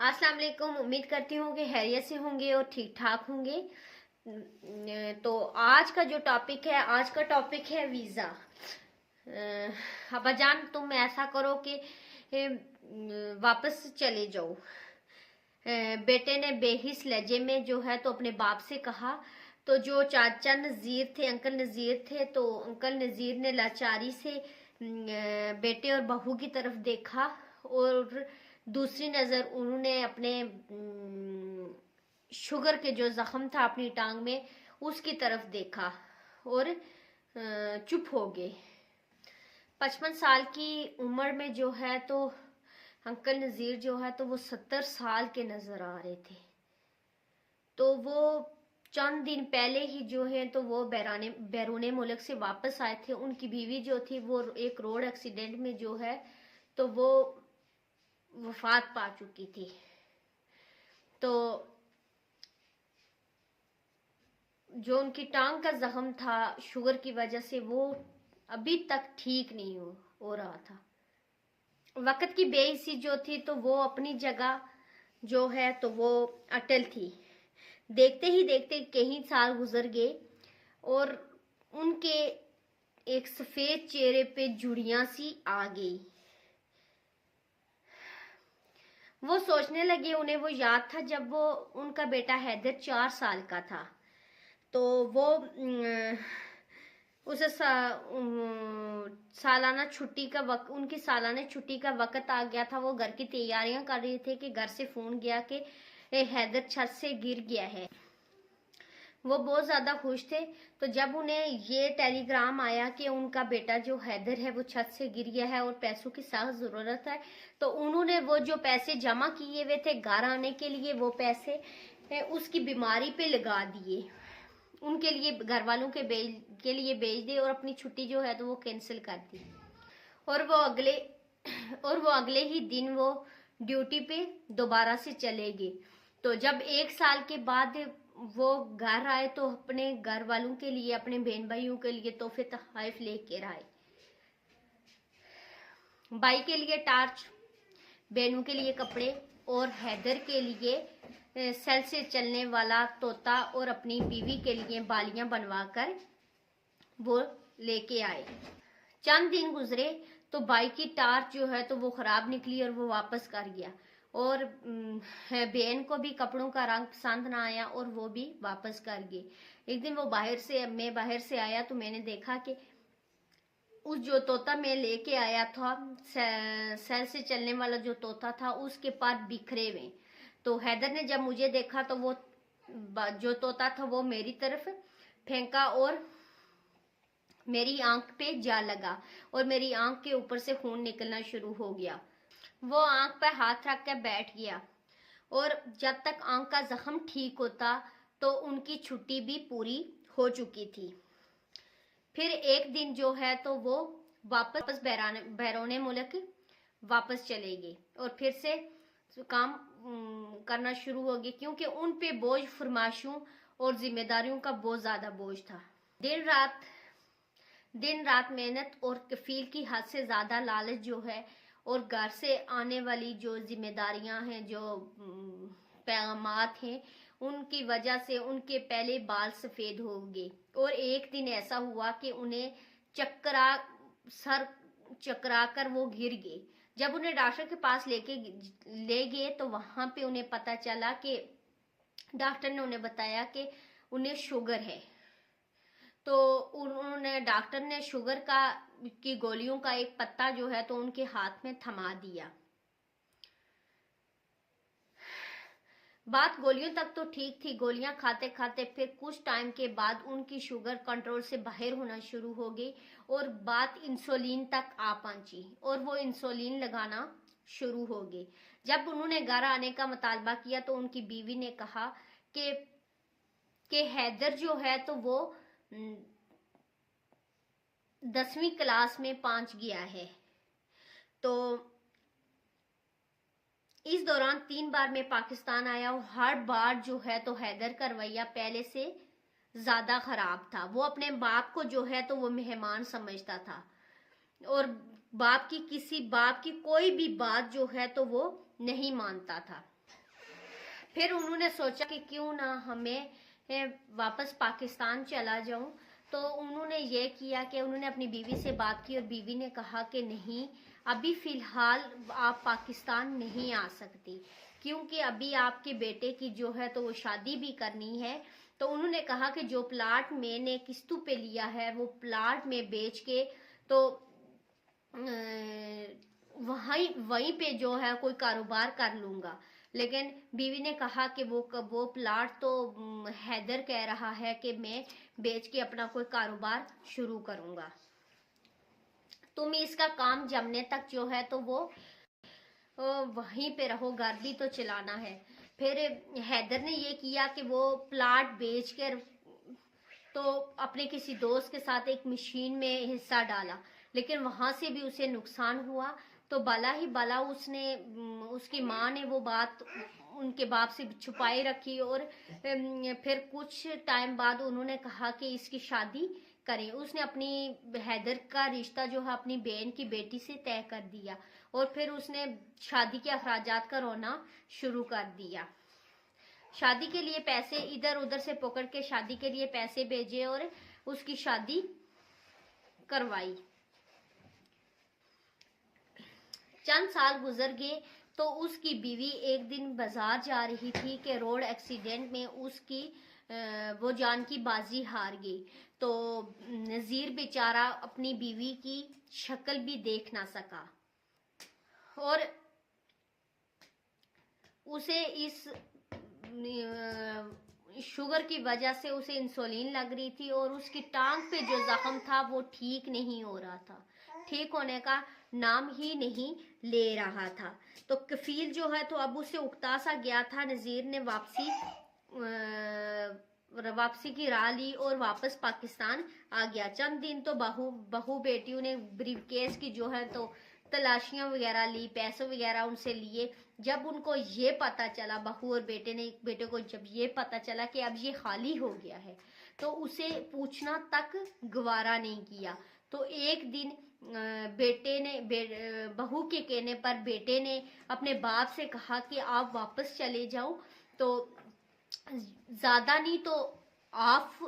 अस्सलाम वालेकुम। उम्मीद करती हूँ कि खैरियत से होंगे और ठीक ठाक होंगे। तो आज का जो टॉपिक है, आज का टॉपिक है वीज़ा। अब्बाजान तुम ऐसा करो कि वापस चले जाओ। बेटे ने बेहिस लहजे में जो है तो अपने बाप से कहा। तो जो चाचा नज़ीर थे, अंकल नज़ीर थे, तो अंकल नज़ीर ने लाचारी से बेटे और बहू की तरफ देखा और दूसरी नज़र उन्होंने अपने शुगर के जो जख्म था अपनी टांग में उसकी तरफ देखा और चुप हो गए। 55 साल की उम्र में जो है तो अंकल नज़ीर जो है तो वो 70 साल के नज़र आ रहे थे। तो वो चंद दिन पहले ही जो है तो वो बैरून मुल्क से वापस आए थे। उनकी बीवी जो थी वो एक रोड एक्सीडेंट में जो है तो वो वफात पा चुकी थी। तो जो उनकी टांग का जख्म था शुगर की वजह से वो अभी तक ठीक नहीं हो रहा था। वक्त की बेइज्जती जो थी तो वो अपनी जगह जो है तो वो अटल थी। देखते ही देखते कई साल गुजर गए और उनके एक सफेद चेहरे पे जुड़ियां सी आ गई। वो सोचने लगे, उन्हें वो याद था जब वो उनका बेटा हैदर 4 साल का था। तो वो उसे सालाना छुट्टी का वक्त, उनकी सालाना छुट्टी का वक्त आ गया था। वो घर की तैयारियां कर रहे थे कि घर से फोन गया कि हैदर छत से गिर गया है। वो बहुत ज्यादा खुश थे। तो जब उन्हें ये टेलीग्राम आया कि उनका बेटा जो हैदर है वो छत से गिर गया है और पैसों की सख्त जरूरत है, तो उन्होंने वो जो पैसे जमा किए हुए थे घर आने के लिए वो पैसे उसकी बीमारी पे लगा दिए, उनके लिए घर वालों के लिए भेज दिए और अपनी छुट्टी जो है तो वो कैंसिल कर दी। और वो अगले ही दिन वो ड्यूटी पे दोबारा से चले गए। तो जब 1 साल के बाद वो घर आए तो अपने घर वालों के लिए, अपने बहन भाइयों के लिए तोहफे तोहफे लेकर आए। भाई के लिए टार्च, बहनों के लिए कपड़े और हैदर के लिए सेल से चलने वाला तोता और अपनी बीवी के लिए बालियां बनवाकर वो लेके आए। चंद दिन गुजरे तो भाई की टार्च जो है तो वो खराब निकली और वो वापस कर गया और बहन को भी कपड़ों का रंग पसंद ना आया और वो भी वापस कर गए। एक दिन मैं बाहर से आया तो मैंने देखा कि उस जो तोता मैं लेके आया था, सेल से चलने वाला जो तोता था, उसके पर बिखरे हुए। तो हैदर ने जब मुझे देखा तो वो जो तोता था वो मेरी तरफ फेंका और मेरी आंख पे जा लगा और मेरी आंख के ऊपर से खून निकलना शुरू हो गया। वो आंख पर हाथ रख कर बैठ गया और जब तक आंख का जख्म ठीक होता तो उनकी छुट्टी भी पूरी हो चुकी थी। फिर एक दिन जो है तो वो वापस बैरून मुल्क वापस चले गए और फिर से काम करना शुरू हो गए, क्योंकि उन पे बोझ, फरमाइशों और जिम्मेदारियों का बहुत ज्यादा बोझ था। दिन रात मेहनत और कफील की हद से ज्यादा लालच जो है और घर से आने वाली जो जिम्मेदारियां हैं, जो पैगामात हैं, उनकी वजह से उनके पहले बाल सफेद हो गए। और एक दिन ऐसा हुआ कि उन्हें सर चकरा कर वो गिर गए। जब उन्हें डॉक्टर के पास ले गए तो वहां पे उन्हें पता चला कि डॉक्टर ने उन्हें बताया कि उन्हें शुगर है। तो डॉक्टर ने शुगर की गोलियों का एक पत्ता जो है तो उनके हाथ में थमा दिया। बात गोलियों तक तो ठीक थी। गोलियां खाते खाते फिर कुछ टाइम के बाद उनकी शुगर कंट्रोल से बाहर होना शुरू हो गई और बात इंसुलिन तक आ पहुंची और वो इंसुलिन लगाना शुरू हो गई। जब उन्होंने घर आने का मुतालबा किया तो उनकी बीवी ने कहा कि हैदर जो है तो वो 10वीं क्लास में पहुंच गया है। तो इस दौरान 3 बार मैं पाकिस्तान आया और हर बार जो है तो हैदर का रवैया पहले से ज्यादा खराब था। वो अपने बाप को जो है तो वो मेहमान समझता था और बाप की कोई भी बात जो है तो वो नहीं मानता था। پھر انہوں نے سوچا کہ کیوں نہ ہمیں واپس پاکستان چلا جاؤں. تو انہوں نے یہ کیا کہ انہوں نے اپنی بیوی سے بات کی اور بیوی نے کہا کہ نہیں، ابھی فی الحال آپ پاکستان نہیں آ سکتی، کیونکہ ابھی آپ کے بیٹے کی جو ہے تو وہ شادی بھی کرنی ہے. تو انہوں نے کہا کہ جو پلاٹ میں نے قسطوں پہ لیا ہے وہ پلاٹ میں بیچ کے تو وہیں پہ جو ہے کوئی کاروبار کر لوں گا. لیکن بیوی نے کہا کہ وہ پلاٹ تو حیدر کہہ رہا ہے کہ میں بیچ کے اپنا کوئی کاروبار شروع کروں گا، تم اس کا کام جمنے تک جو ہے تو وہ وہیں پہ رہو، گھر بھی تو چلانا ہے. پھر حیدر نے یہ کیا کہ وہ پلاٹ بیچ کر تو اپنے کسی دوست کے ساتھ ایک مشین میں حصہ ڈالا، لیکن وہاں سے بھی اسے نقصان ہوا. تو بلا ہی بلا اس کی ماں نے وہ بات ان کے باپ سے چھپائی رکھی، اور پھر کچھ ٹائم بعد انہوں نے کہا کہ اس کی شادی کریں. اس نے اپنی حیدر کا رشتہ جو ہے اپنی بہن کی بیٹی سے طے کر دیا، اور پھر اس نے شادی کے اخراجات کا رونا شروع کر دیا. شادی کے لیے پیسے ادھر ادھر سے پکڑ کے شادی کے لیے پیسے بھیجے اور اس کی شادی کروائی. چند سال گزر گئے تو اس کی بیوی ایک دن بازار جا رہی تھی کہ روڈ ایکسیڈنٹ میں وہ جان کی بازی ہار گئی. تو نذیر بیچارہ اپنی بیوی کی شکل بھی دیکھ نہ سکا، اور اسے اس شوگر کی وجہ سے اسے انسولین لگ رہی تھی، اور اس کی ٹانگ پہ جو زخم تھا وہ ٹھیک نہیں ہو رہا تھا، ٹھیک ہونے کا نام ہی نہیں لے رہا تھا. تو کفیل جو ہے تو اب اسے اکتا سا گیا تھا. نذیر نے واپسی کی راہ لی اور واپس پاکستان آ گیا. چند دن تو بہو بیٹیوں نے بریف کیس کی جو ہے تو تلاشیاں وغیرہ لی، پیسے وغیرہ ان سے لیے. جب ان کو یہ پتا چلا، بہو اور بیٹے کو جب یہ پتا چلا کہ اب یہ خالی ہو گیا ہے، تو اسے پوچھنا تک گوارا نہیں کیا. تو ایک دن بہو کے کہنے پر بیٹے نے اپنے باپ سے کہا کہ آپ واپس چلے جاؤ، تو زیادہ نہیں تو آف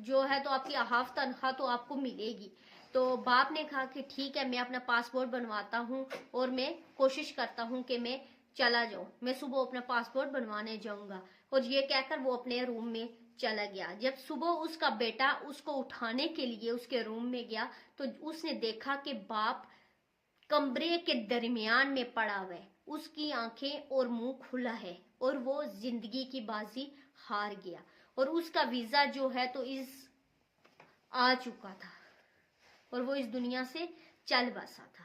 جو ہے تو آپ کی ہاف تنخواہ تو آپ کو ملے گی. تو باپ نے کہا کہ ٹھیک ہے، میں اپنا پاسپورٹ بنواتا ہوں اور میں کوشش کرتا ہوں کہ میں چلا جاؤں، میں صبح اپنا پاسپورٹ بنوانے جاؤں گا. اور یہ کہہ کر وہ اپنے روم میں چلا گیا. جب صبح اس کا بیٹا اس کو اٹھانے کے لیے اس کے روم میں گیا تو اس نے دیکھا کہ باپ کمرے کے درمیان میں پڑا ہوا ہے، اس کی آنکھیں اور منہ کھلا ہے، اور وہ زندگی کی بازی ہار گیا، اور اس کا ویزا جو ہے تو آ چکا تھا، اور وہ اس دنیا سے چل بسا تھا.